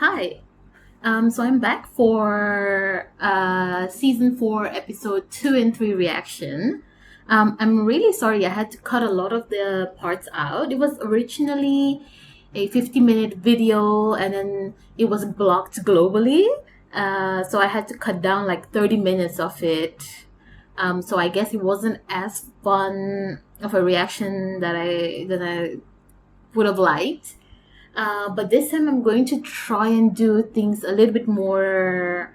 Hi. So I'm back for season 4, episode 2 and 3 reaction. I'm really sorry I had to cut a lot of the parts out. It was originally a 50-minute video and then it was blocked globally. So I had to cut down like 30 minutes of it. So I guess it wasn't as fun of a reaction that I would have liked. But this time I'm going to try and do things a little bit more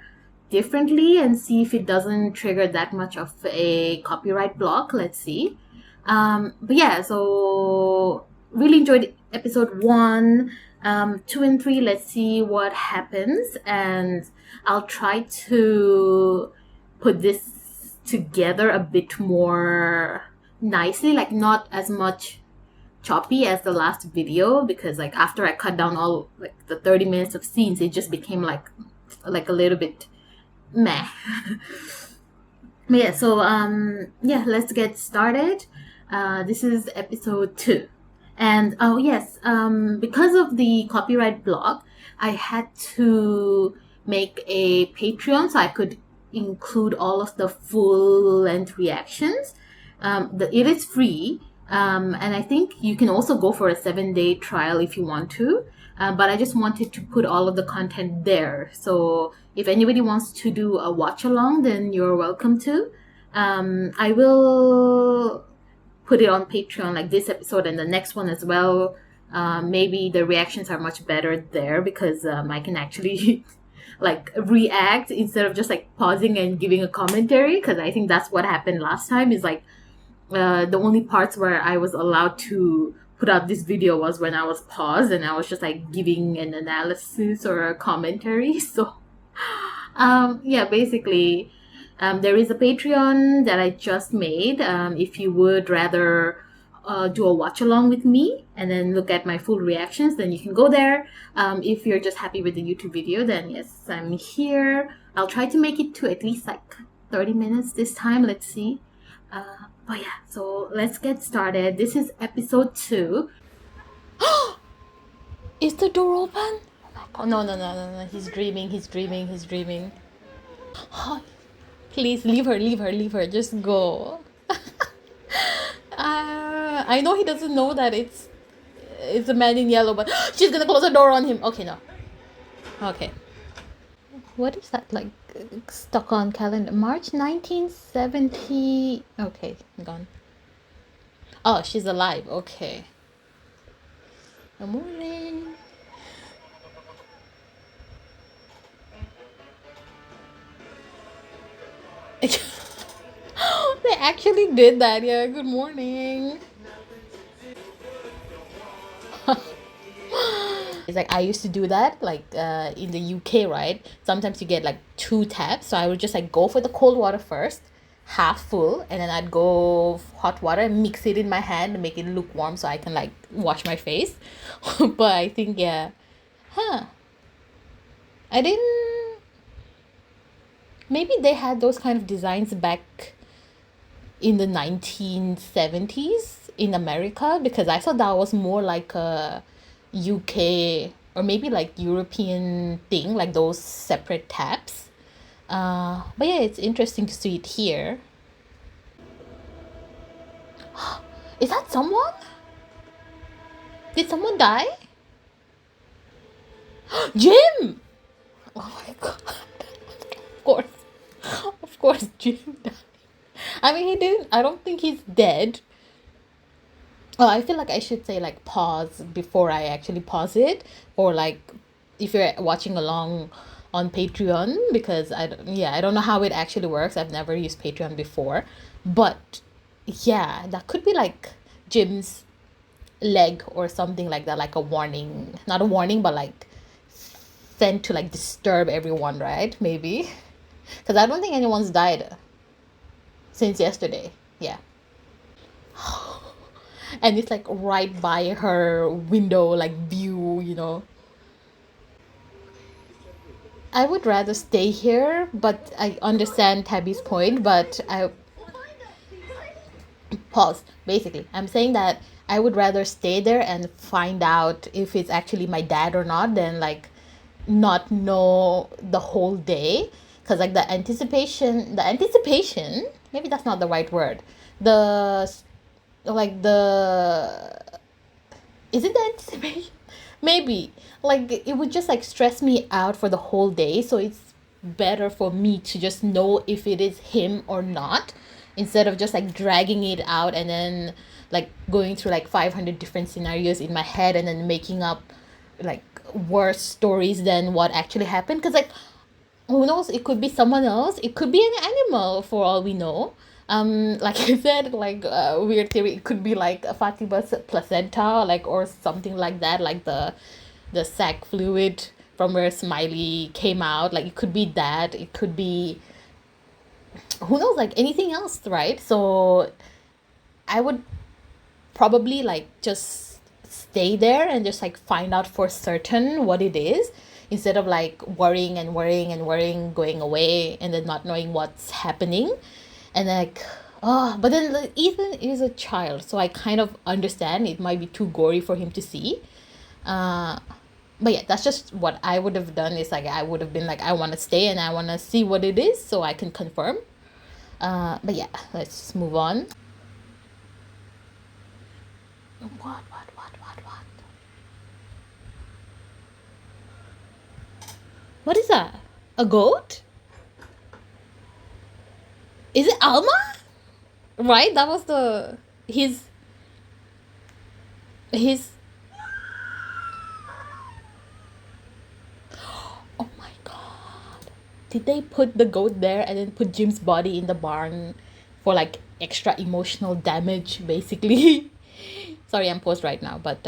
differently and see if it doesn't trigger that much of a copyright block. Let's see. But yeah, so really enjoyed episode 1, 2 and 3. Let's see what happens, and I'll try to put this together a bit more nicely, like not as much choppy as the last video, because like after I cut down all like the 30 minutes of scenes, it just became like a little bit meh. But yeah, so yeah, let's get started. This is episode 2. And oh yes, because of the copyright block, I had to make a Patreon so I could include all of the full length reactions. It is free, and I think you can also go for a 7-day trial if you want to. But I just wanted to put all of the content there. So if anybody wants to do a watch along, then you're welcome to. I will put it on Patreon, like this episode and the next one as well. Maybe the reactions are much better there because I can actually like react instead of just like pausing and giving a commentary, because I think that's what happened last time. Is like the only parts where I was allowed to put out this video was when I was paused and I was just like giving an analysis or a commentary. So yeah, basically, there is a Patreon that I just made. If you would rather do a watch along with me and then look at my full reactions, then you can go there. If you're just happy with the YouTube video, then yes, I'm here. I'll try to make it to at least like 30 minutes this time. Let's see. But yeah, so let's get started. This is episode 2. Is the door open? Oh, no, no, no, no, no. He's dreaming, he's dreaming, he's dreaming. Oh, please leave her, leave her, leave her. Just go. I know he doesn't know that it's a man in yellow, but she's gonna close the door on him. Okay, no. Okay. What is that like stuck on calendar? March 1970. Okay, gone. Oh, she's alive. Okay. Good morning. They actually did that. Yeah, good morning. It's like I used to do that like in the UK, right? Sometimes you get like 2 taps, so I would just like go for the cold water first, half full, and then I'd go hot water and mix it in my hand and make it lukewarm so I can like wash my face. But I think, yeah, huh, I didn't, maybe they had those kind of designs back in the 1970s in America, because I thought that was more like a UK or maybe like European thing, like those separate taps. But yeah, it's interesting to see it here. Is that someone? Did someone die? Jim! Oh my god. Of course. Of course, Jim died. I mean, he didn't. I don't think he's dead. Oh, I feel like I should say like pause before I actually pause it, or like if you're watching along on Patreon, because I don't know how it actually works. I've never used Patreon before, but yeah, that could be like Jim's leg or something like that, like a warning, not a warning, but like sent to like disturb everyone, right? Maybe, because I don't think anyone's died since yesterday. Yeah. And it's like right by her window, like view, you know. I would rather stay here, but I understand Tabby's point. But I pause. Basically, I'm saying that I would rather stay there and find out if it's actually my dad or not than like not know the whole day, because like the anticipation, maybe that's not the right word, the like the is it the anticipation? Maybe. Like it would just like stress me out for the whole day. So it's better for me to just know if it is him or not, instead of just like dragging it out and then like going through like 500 different scenarios in my head and then making up like worse stories than what actually happened. Because like who knows, it could be someone else, it could be an animal for all we know. Like I said, like weird theory, it could be like a Fatima's placenta, like, or something like that, like the sac fluid from where Smiley came out. Like it could be that, it could be who knows, like anything else, right? So I would probably like just stay there and just like find out for certain what it is, instead of like worrying and worrying and worrying, going away and then not knowing what's happening. And like, oh, but then like, Ethan is a child, so I kind of understand it might be too gory for him to see. uh but yeah, that's just what I would have done. Is like I would have been like, I want to stay and I want to see what it is so I can confirm. But yeah, let's just move on. What? What is that? A goat? Is it Alma? Right? That was the his oh my god. Did they put the goat there and then put Jim's body in the barn for like extra emotional damage basically? Sorry, I'm paused right now, but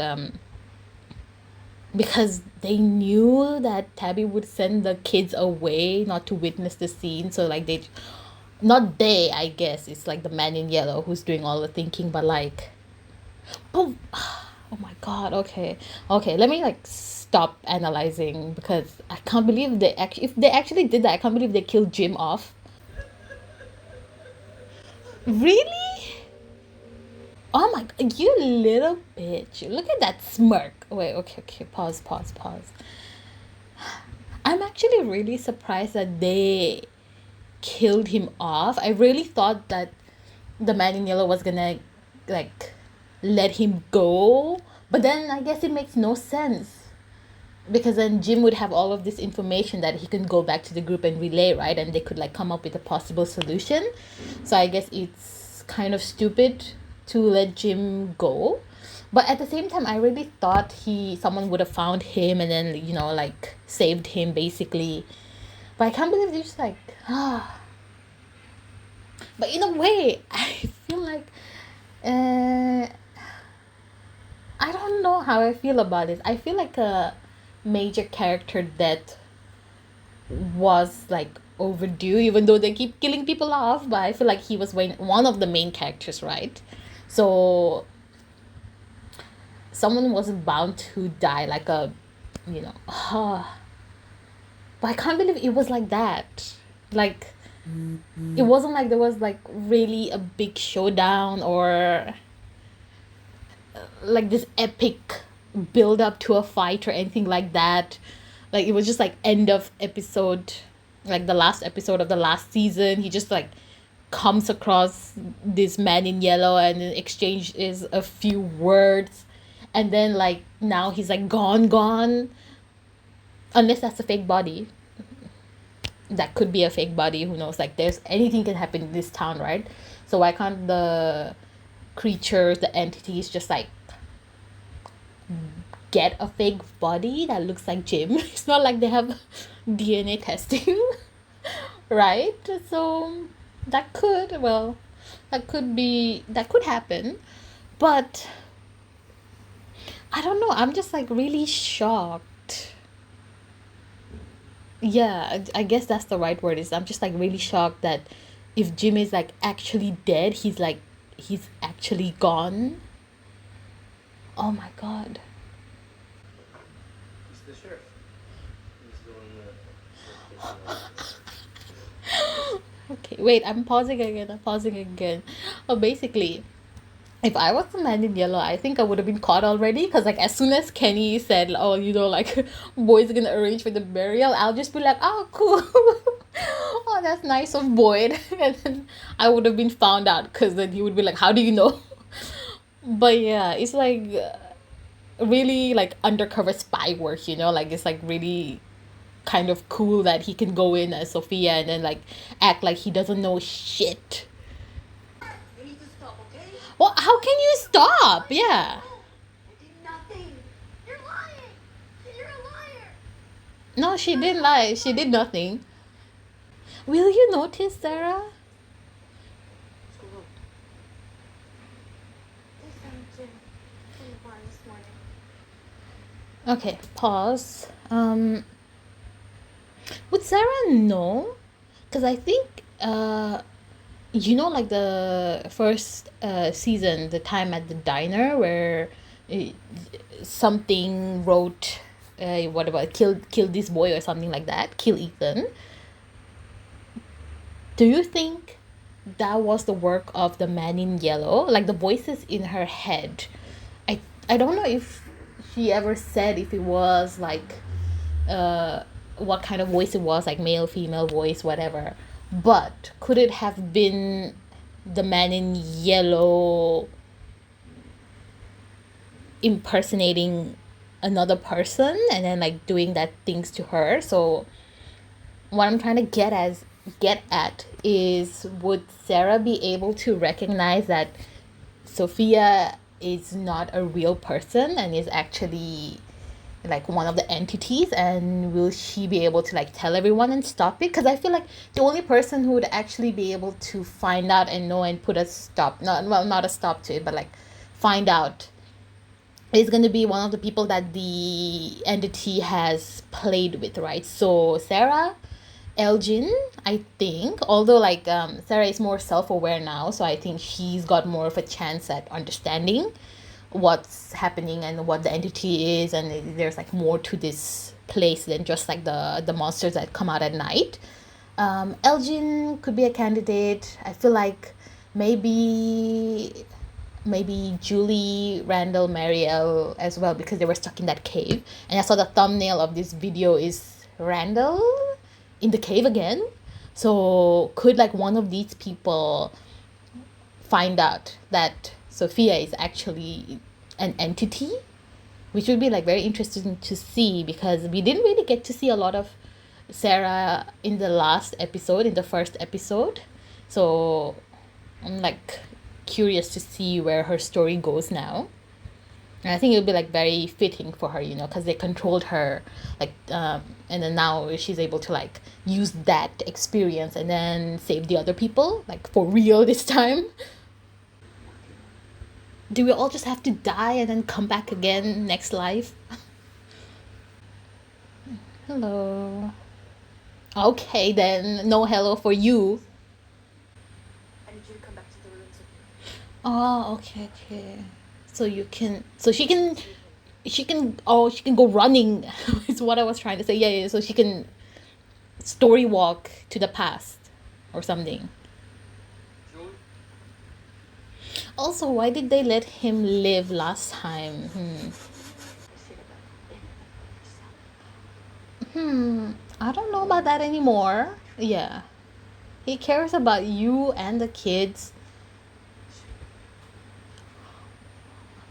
because they knew that Tabby would send the kids away not to witness the scene, so like they, not they, I guess it's like the man in yellow who's doing all the thinking, but like, oh, oh my god, okay, let me like stop analyzing, because I can't believe they actually, if they actually did that, I can't believe they killed Jim off. Really? Oh my god, you little bitch, look at that smirk. Wait, okay, pause. I'm actually really surprised that they killed him off. I really thought that the man in yellow was gonna like let him go, but then I guess it makes no sense, because then Jim would have all of this information that he can go back to the group and relay, right? And they could like come up with a possible solution. So I guess it's kind of stupid to let Jim go. But at the same time, I really thought someone would have found him and then, like saved him basically. But I can't believe they're just like, ah. But in a way, I feel like, uh, I don't know how I feel about it. I feel like a major character death was like overdue, even though they keep killing people off. But I feel like he was one of the main characters, right? So someone was bound to die, like a, you know. But I can't believe it was like that. Like, it wasn't like there was like really a big showdown or like this epic build up to a fight or anything like that. Like it was just like end of episode, like the last episode of the last season. He just like comes across this man in yellow and then exchanges a few words, and then like now he's like gone. Unless that's a fake body. That could be a fake body, who knows? Like there's anything can happen in this town, right? So why can't the creatures, the entities just like get a fake body that looks like Jim? It's not like they have DNA testing, right? So that could happen. But I don't know, I'm just like really shocked. Yeah, I guess that's the right word. Is I'm just like really shocked that if Jim is like actually dead, he's actually gone. Oh my god. He's the sheriff. He's the one that. Okay, wait, I'm pausing again. Oh, basically, If I was the man in yellow, I think I would have been caught already. Because, like, as soon as Kenny said, oh, like, Boyd's gonna arrange for the burial, I'll just be like, oh, cool. Oh, that's nice of Boyd. And then I would have been found out because then he would be like, how do you know? But yeah, it's like really like undercover spy work, like it's like really kind of cool that he can go in as Sophia and then like act like he doesn't know shit. You need to stop, okay? Well, how can you stop? Yeah. I did nothing. You're lying. You're a liar. No, she didn't lie. She did nothing. Will you notice, Sarah? What's going on? They found Jim in the barn this morning. Okay, pause. Would Sarah know? Because I think like the first season, the time at the diner where uh, something wrote what about kill this boy or something like that, kill Ethan. Do you think that was the work of the man in yellow, like the voices in her head? I don't know if she ever said if it was like what kind of voice it was, like male, female voice, whatever. But could it have been the man in yellow impersonating another person and then like doing that things to her? So what I'm trying to get at is, would Sarah be able to recognize that Sophia is not a real person and is actually like one of the entities, and will she be able to like tell everyone and stop it? Because I feel like the only person who would actually be able to find out and know and put a stop, not a stop to it, but like find out, is going to be one of the people that the entity has played with, right? So Sarah, Elgin, I think, although like Sarah is more self-aware now, so I think she's got more of a chance at understanding what's happening and what the entity is, and there's like more to this place than just like the monsters that come out at night. Elgin could be a candidate. I feel like maybe Julie, Randall, Marielle as well, because they were stuck in that cave. And I saw the thumbnail of this video is Randall in the cave again. So could like one of these people find out that Sophia is actually an entity? Which would be like very interesting to see, because we didn't really get to see a lot of Sarah in the last episode, in the first episode. So I'm like curious to see where her story goes now. And I think it would be like very fitting for her, because they controlled her, like, and then now she's able to like use that experience and then save the other people, like for real this time. Do we all just have to die and then come back again next life? Hello. Okay, then no hello for you. I need you to come back to the ruins with me. Oh, okay. So she can go running is what I was trying to say. Yeah, so she can story walk to the past or something. Julie? Also, why did they let him live last time? I don't know about that anymore. Yeah. He cares about you and the kids.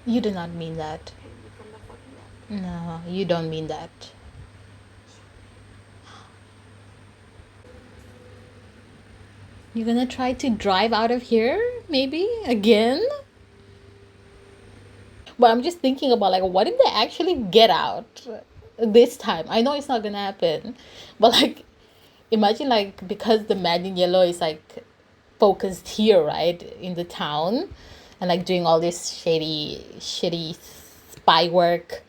You do not mean that. From the fucking death. No, you don't mean that. You're gonna try to drive out of here, maybe? Again? But I'm just thinking about like, what if they actually get out this time? I know it's not gonna happen. But like, imagine like, because the man in yellow is like focused here, right? In the town. And like doing all this shitty spy work.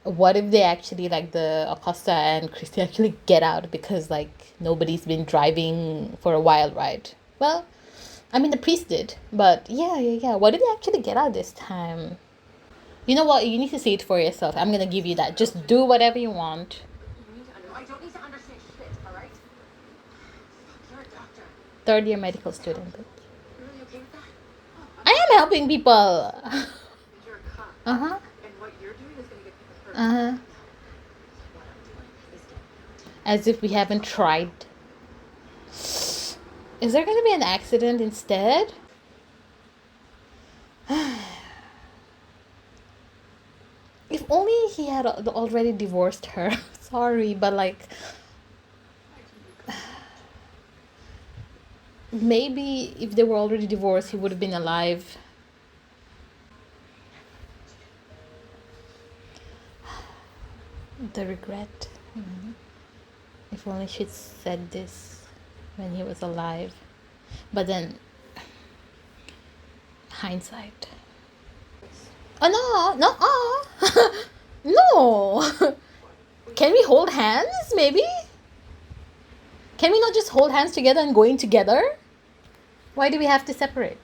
What if they actually, like the Acosta and Christy actually get out because like nobody's been driving for a while, right? Well, I mean the priest did, but yeah. What if they actually get out this time? You know what? You need to see it for yourself. I'm gonna give you that. Just do whatever you want. I don't need to understand shit, alright? You're a doctor. Third year medical student. You really okay with that? I am helping people. You're a cop, Uh-huh. and what you're doing is gonna get people hurt. Uh-huh. What I'm doing is different. As if we haven't tried. Is there gonna be an accident instead? If only he had already divorced her. Sorry, but like maybe if they were already divorced, he would have been alive. The regret. If only she'd said this when he was alive. But then, hindsight. Oh no, no, no. Can we hold hands? Maybe. Can we not just hold hands together and go in together? Why do we have to separate?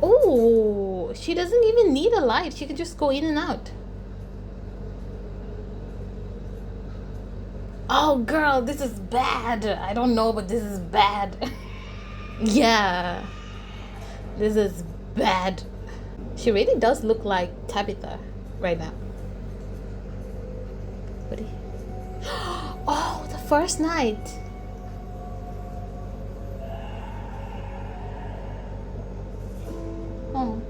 Oh, she doesn't even need a light. She can just go in and out. Oh, girl, this is bad. I don't know, but this is bad. Yeah, this is bad. She really does look like Tabitha right now. What do you... Oh, the first night. Oh.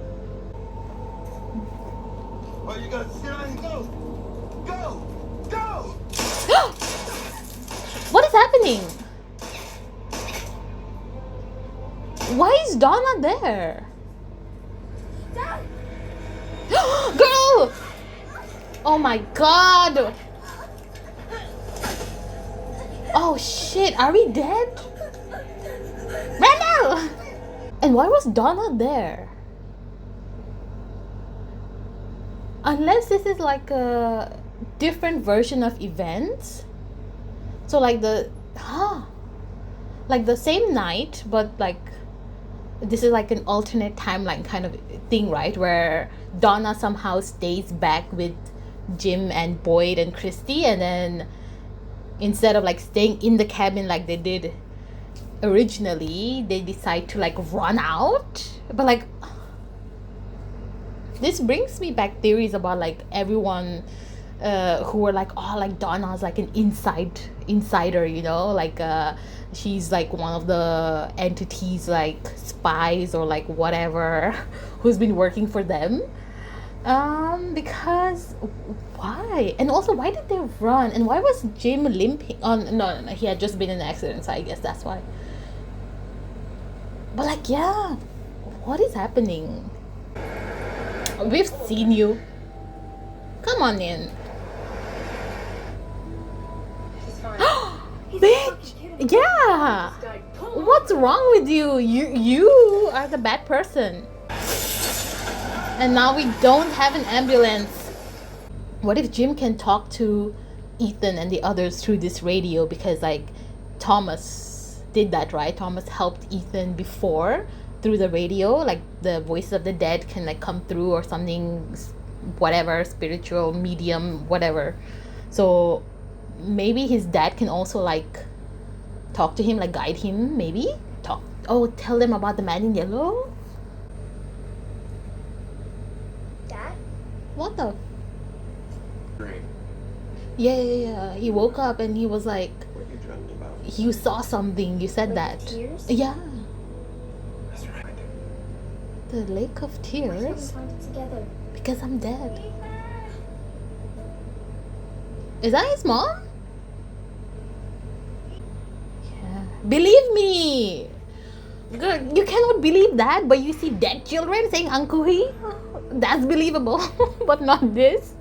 Oh, you gotta sit on go! Go! Go! What is happening? Why is Donna there? Dad! Girl! Oh my god! Oh shit, are we dead? Randall! And why was Donna there? Unless this is like a different version of events. So like like the same night, but like this is like an alternate timeline kind of thing, right? Where Donna somehow stays back with Jim and Boyd and Christy, and then instead of like staying in the cabin like they did originally, they decide to like run out. But like this brings me back theories about like everyone who were like, oh, like Donna's like an insider, you know, like she's like one of the entities, like spies or like whatever, who's been working for them. Because why? And also, why did they run? And why was Jim limping? No, he had just been in an accident, so I guess that's why. But like, yeah, what is happening? We've seen you. Come on in. She's fine. Bitch! Yeah! What's wrong with you? You are the bad person. And now we don't have an ambulance. What if Jim can talk to Ethan and the others through this radio? Because like Thomas did that, right? Thomas helped Ethan before through the radio. Like the voices of the dead can like come through or something, whatever, spiritual medium, whatever. So maybe his dad can also like talk to him, like guide him, maybe tell them about the man in yellow. Dad? What the Dream. yeah, he woke up and he was like, What you dreamt about? you saw something, you said Lake that. of Tears? Yeah, That's right. the Lake of Why Tears. can't we find it together? Because I'm dead. Is that his mom? Yeah. Believe me! Girl, you cannot believe that, but you see dead children saying Uncle He? That's believable, but not this.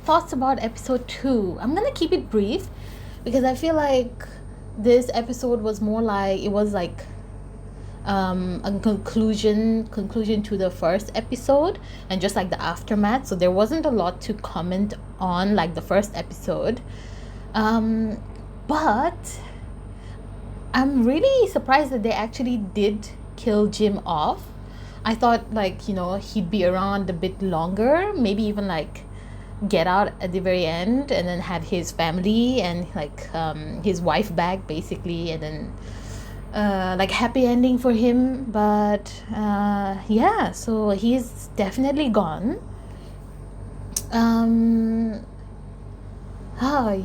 Thoughts about episode 2. I'm gonna keep it brief because I feel like this episode was more like, it was like a conclusion to the first episode and just like the aftermath, so there wasn't a lot to comment on like the first episode, but I'm really surprised that they actually did kill Jim off. I thought like, you know, he'd be around a bit longer, maybe even like get out at the very end and then have his family and like his wife back basically, and then like happy ending for him, but yeah, so he's definitely gone. um Hi,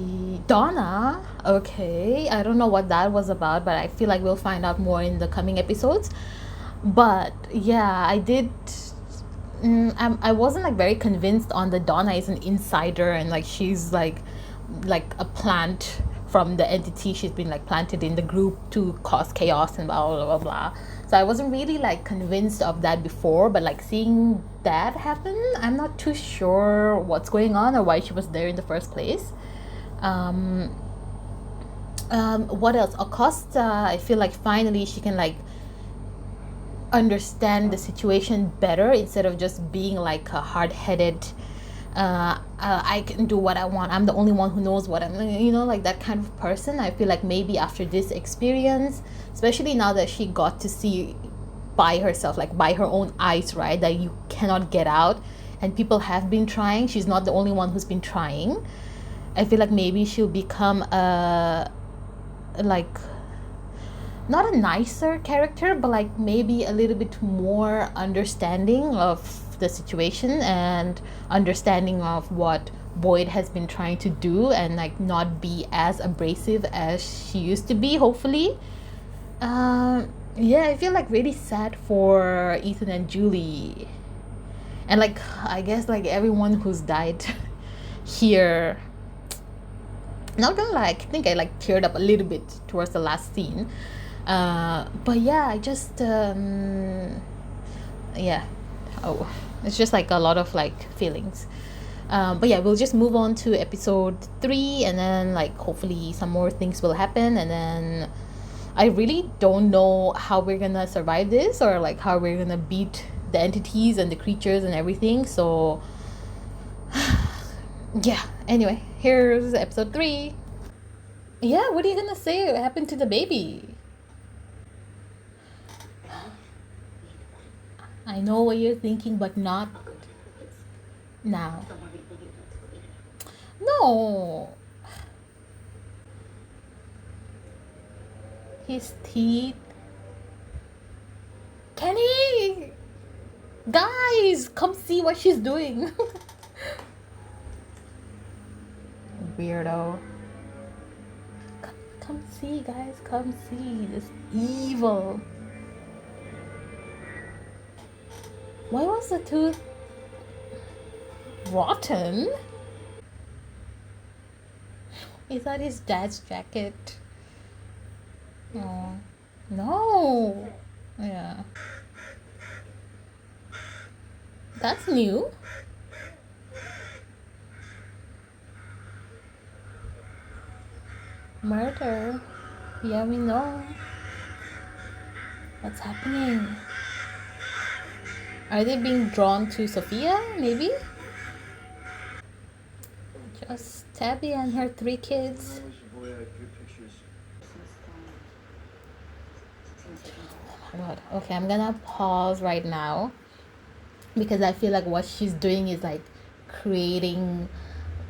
Donna. Okay, I don't know what that was about, but I feel like we'll find out more in the coming episodes. But yeah, I did. I wasn't like very convinced on the Donna is an insider and like she's like a plant from the entity. She's been like planted in the group to cause chaos and blah blah blah blah. So I wasn't really like convinced of that before, but like seeing that happen, I'm not too sure what's going on or why she was there in the first place. um what else? Acosta, I feel like finally she can like understand the situation better instead of just being like a hard-headed I can do what I want, I'm the only one who knows what I'm, like that kind of person. I feel like maybe after this experience, especially now that she got to see by herself, like by her own eyes, right, that you cannot get out and people have been trying, she's not the only one who's been trying. I feel like maybe she'll become a like not a nicer character, but like maybe a little bit more understanding of the situation and understanding of what Boyd has been trying to do and like not be as abrasive as she used to be, hopefully. Yeah, I feel like really sad for Ethan and Julie. And like I guess like everyone who's died here. Not gonna lie, I think I like teared up a little bit towards the last scene. But yeah, I just yeah, oh, it's just like a lot of like feelings. But yeah, we'll just move on to episode 3 and then like hopefully some more things will happen, and then I really don't know how we're gonna survive this or like how we're gonna beat the entities and the creatures and everything. So yeah, anyway, here's episode 3. Yeah, what are you gonna say? What happened to the baby? I know what you're thinking, but not now. No. His teeth. Kenny! Guys, come see what she's doing. Weirdo. Come see, guys. Come see. This evil. Why was the tooth rotten? Is that his dad's jacket? Oh, no. Yeah. That's new. Murder. Yeah, we know. What's happening? Are they being drawn to Sophia, maybe? Just Tabby and her 3 kids. Oh my god. Okay, I'm gonna pause right now because I feel like what she's doing is like creating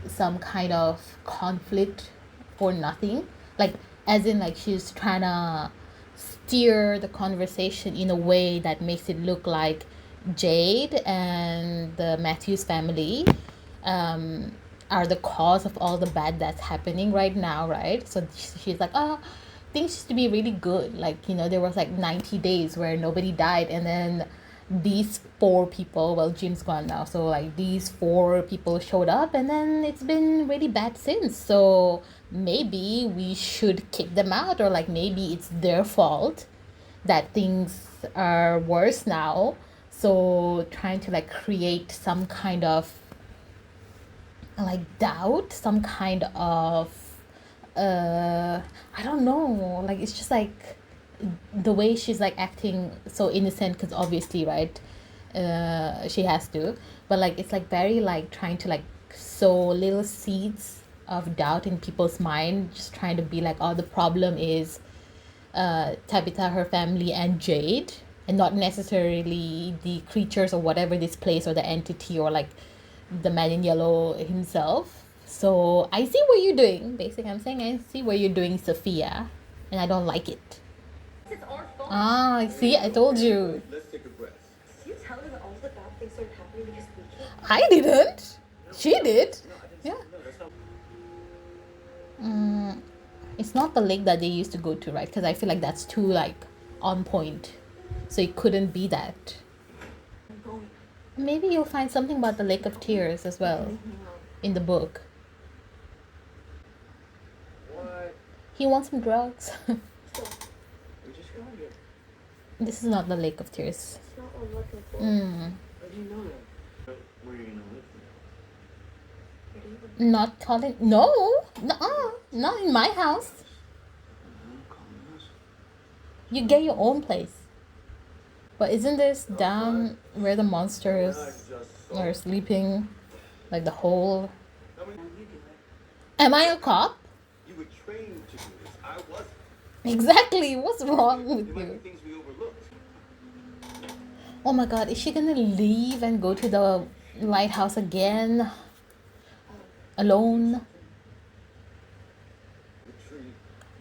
some kind of conflict for nothing. Like, as in, like, she's trying to steer the conversation in a way that makes it look like Jade and the Matthews family um, are the cause of all the bad that's happening right now, right? So she's like, oh, things used to be really good. Like, there was like 90 days where nobody died, and then these 4 people, well, Jim's gone now, so like these 4 people showed up, and then it's been really bad since. So maybe we should kick them out, or like maybe it's their fault that things are worse now. So trying to like create some kind of like doubt, some kind of I don't know, like it's just like the way she's like acting so innocent, because obviously, right, she has to, but like it's like very like trying to like sow little seeds of doubt in people's mind, just trying to be like, oh, the problem is Tabitha, her family, and Jade, and not necessarily the creatures or whatever this place or the entity or like the man in yellow himself. So I see what you're doing. Basically, I'm saying I see what you're doing, Sophia, and I don't like it. It's our fault. Ah, see, I told you. Let's take a breath. Did you tell her that all the bad things started happening because we came? I didn't. She did. No, I didn't Yeah. No, that's not. It's not the lake that they used to go to, right? Because I feel like that's too like on point. So it couldn't be that. I'm going. Maybe you'll find something about the Lake of Tears as well Leave me alone. in the book. What? He wants some drugs. So, We just got here. This is not the Lake of Tears. it's not what I'm looking for. How do you know that? Where are you gonna live now? Where do you live? Not calling. No, not in my house. Calling us. You get your own place. But isn't this down where the monsters are sleeping? Like the hole. Am I a cop? You were trained to do this. I wasn't. Exactly. What's wrong with There might you? be things we overlooked. Oh my god, is she gonna leave and go to the lighthouse again? Alone? Literally,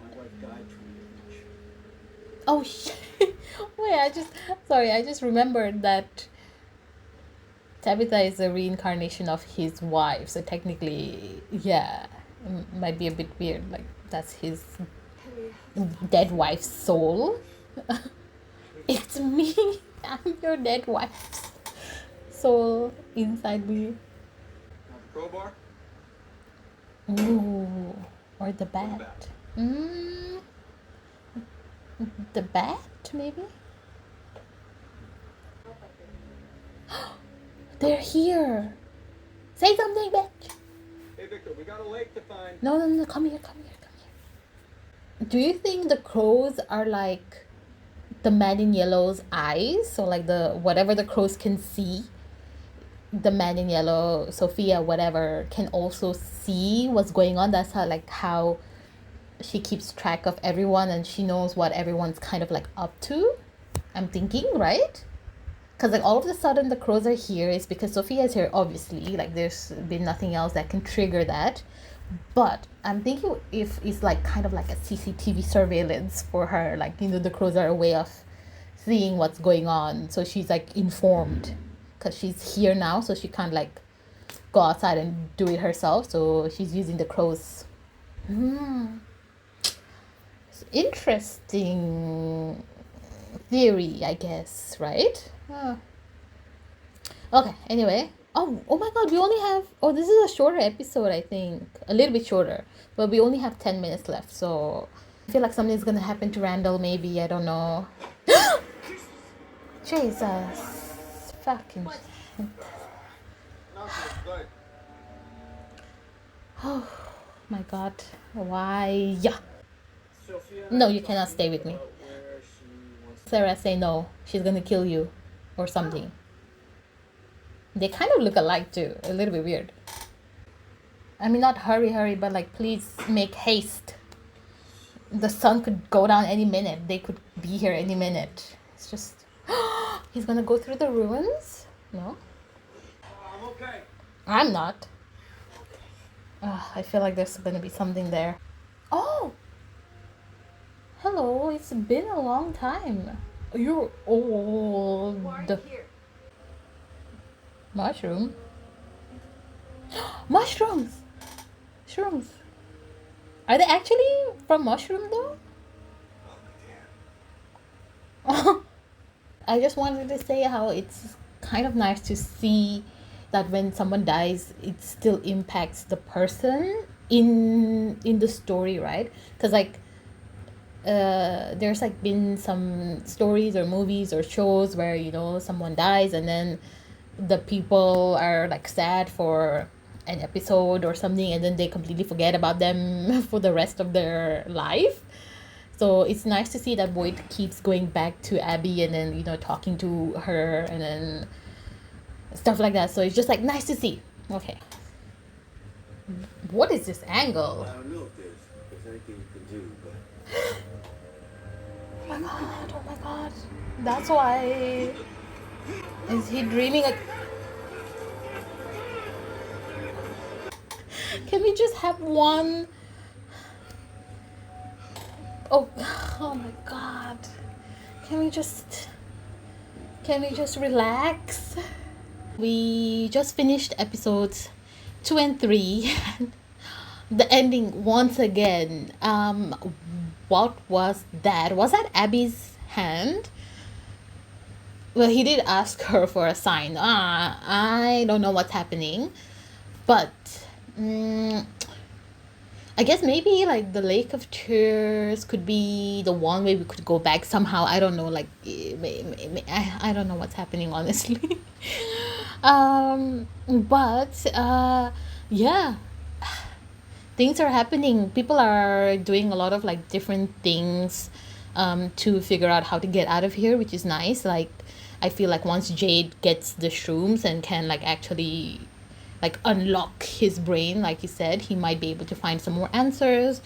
my wife died 20 years ago. Oh shit. Wait, I just remembered that Tabitha is a reincarnation of his wife. So technically, yeah, might be a bit weird. Like, that's his dead wife's soul. It's me. I'm your dead wife's soul inside me. Now the crowbar? Ooh, or the bat. Mm, the bat, maybe? They're here. Say something, bitch. Hey, Victor, we got a lake to find. No, come here. Do you think the crows are like the man in yellow's eyes? So like the whatever the crows can see, the man in yellow, Sophia, whatever, can also see what's going on. That's how she keeps track of everyone and she knows what everyone's kind of like up to. I'm thinking, right? Because like all of a sudden the crows are here is because Sophia is here, obviously. Like there's been nothing else that can trigger that. But I'm thinking if it's like kind of like a CCTV surveillance for her, like, you know, the crows are a way of seeing what's going on. So she's like informed because she's here now. So she can't like go outside and do it herself. So she's using the crows. It's interesting theory, I guess, right? Okay, anyway. Oh my god, we only have... Oh, this is a shorter episode, I think. A little bit shorter. But we only have 10 minutes left, so... I feel like something's gonna happen to Randall, maybe. I don't know. Jesus. Fucking... Oh my god. Why? Yeah. Sophia, No, you cannot stay with me. where she wants Sarah, say no. She's gonna kill you. Or something. They kind of look alike too. A little bit weird. I mean, not hurry, but like, please make haste. The sun could go down any minute. They could be here any minute. It's just... He's gonna go through the ruins? No? I'm okay. I'm not. I feel like there's gonna be something there. Oh! Hello, it's been a long time. You're old. Why are you here? Mushroom? Mushrooms! Shrooms. Are they actually from mushroom though? I just wanted to say how it's kind of nice to see that when someone dies, it still impacts the person in the story, right? Because like there's like been some stories or movies or shows where, you know, someone dies and then the people are like sad for an episode or something and then they completely forget about them for the rest of their life. So it's nice to see that Boyd keeps going back to Abby and then, you know, talking to her and then stuff like that. So it's just like nice to see. Okay. What is this angle? I don't know if there's anything you can do, but... Oh my god. That's why. Is he dreaming? Can we just have one? Oh, oh my God. Can we just relax? We just finished episodes 2 and 3. The ending once again. What was that? Was that Abby's hand? Well, he did ask her for a sign. I don't know what's happening, but I guess maybe like the Lake of Tears could be the one way we could go back somehow. I don't know. Like, I don't know what's happening, honestly. But yeah, things are happening. People are doing a lot of like different things to figure out how to get out of here, which is nice. Like, I feel like once Jade gets the shrooms and can like actually like unlock his brain, like he said, he might be able to find some more answers.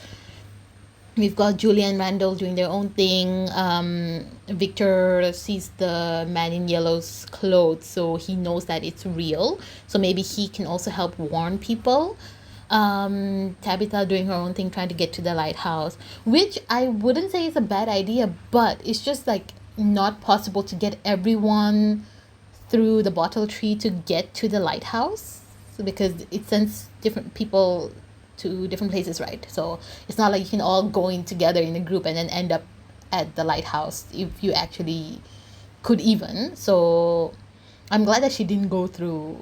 We've got Julia and Randall doing their own thing. Victor sees the man in yellow's clothes, so he knows that it's real. So maybe he can also help warn people. Tabitha doing her own thing, trying to get to the lighthouse, which I wouldn't say is a bad idea, but it's just like not possible to get everyone through the bottle tree to get to the lighthouse, because it sends different people to different places, right? So it's not like you can all go in together in a group and then end up at the lighthouse if you actually could even. So I'm glad that she didn't go through,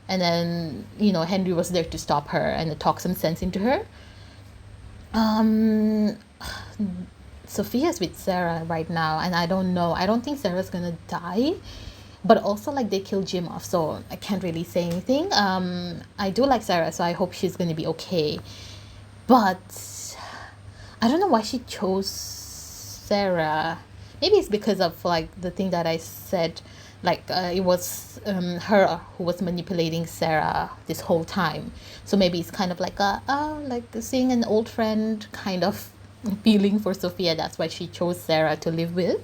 and then Henry was there to stop her and to talk some sense into her. Sophia's with Sarah right now, and I don't think Sarah's gonna die, but also like they killed Jim off, so I can't really say anything. I do like Sarah, so I hope she's gonna be okay, but I don't know why she chose Sarah. Maybe it's because of like the thing that I said, like it was her who was manipulating Sarah this whole time, so maybe it's kind of like like seeing an old friend kind of feeling for Sophia. That's why she chose Sarah to live with.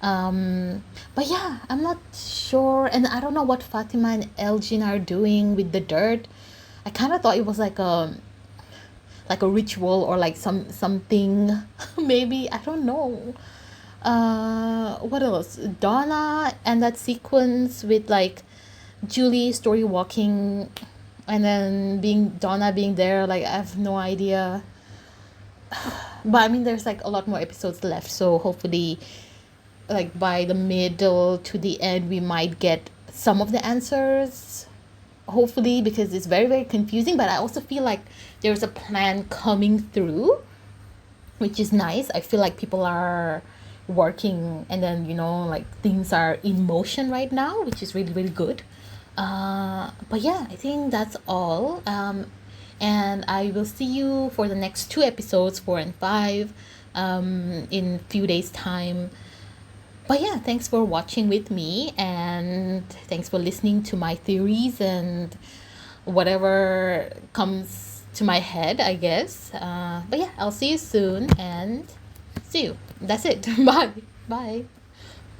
But yeah, I'm not sure, and I don't know what Fatima and Elgin are doing with the dirt. I kind of thought it was like a ritual or like something. Maybe, I don't know. What else? Donna and that sequence with like Julie story walking, and then Donna being there, like I have no idea. But I mean, there's like a lot more episodes left, so hopefully like by the middle to the end we might get some of the answers, hopefully, because it's very, very confusing. But I also feel like there's a plan coming through, which is nice. I feel like people are working, and then like things are in motion right now, which is really, really good. But yeah, I think that's all. And I will see you for the next 2 episodes, 4 and 5, in a few days time. But yeah, thanks for watching with me, and thanks for listening to my theories and whatever comes to my head, I guess. But yeah, I'll see you soon, and see you. That's it. Bye. Bye.